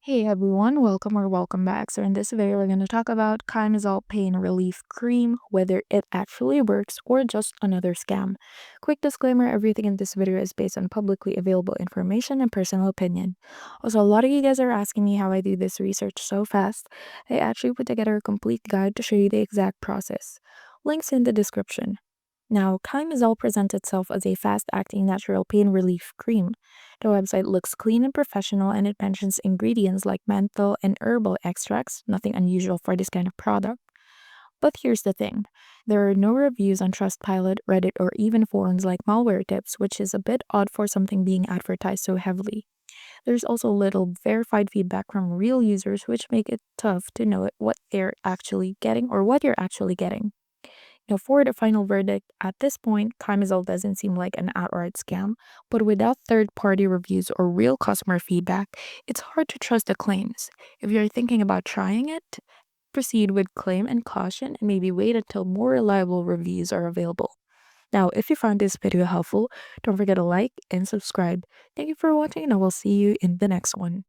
Hey everyone, welcome back. So in this video, we're going to talk about Kymezol Pain Relief Cream, whether it actually works or just another scam. Quick disclaimer, everything in this video is based on publicly available information and personal opinion. Also, a lot of you guys are asking me how I do this research so fast. I actually put together a complete guide to show you the exact process. Links in the description. Now, Kymezol presents itself as a fast-acting natural pain relief cream. The website looks clean and professional, and it mentions ingredients like menthol and herbal extracts, nothing unusual for this kind of product. But here's the thing. There are no reviews on Trustpilot, Reddit, or even forums like Malware Tips, which is a bit odd for something being advertised so heavily. There's also little verified feedback from real users, which make it tough to know what they're actually getting or what you're actually getting. Now, for the final verdict, at this point, Kymezol doesn't seem like an outright scam, but without third-party reviews or real customer feedback, it's hard to trust the claims. If you're thinking about trying it, proceed with claim and caution and maybe wait until more reliable reviews are available. Now, if you found this video helpful, don't forget to like and subscribe. Thank you for watching, and I will see you in the next one.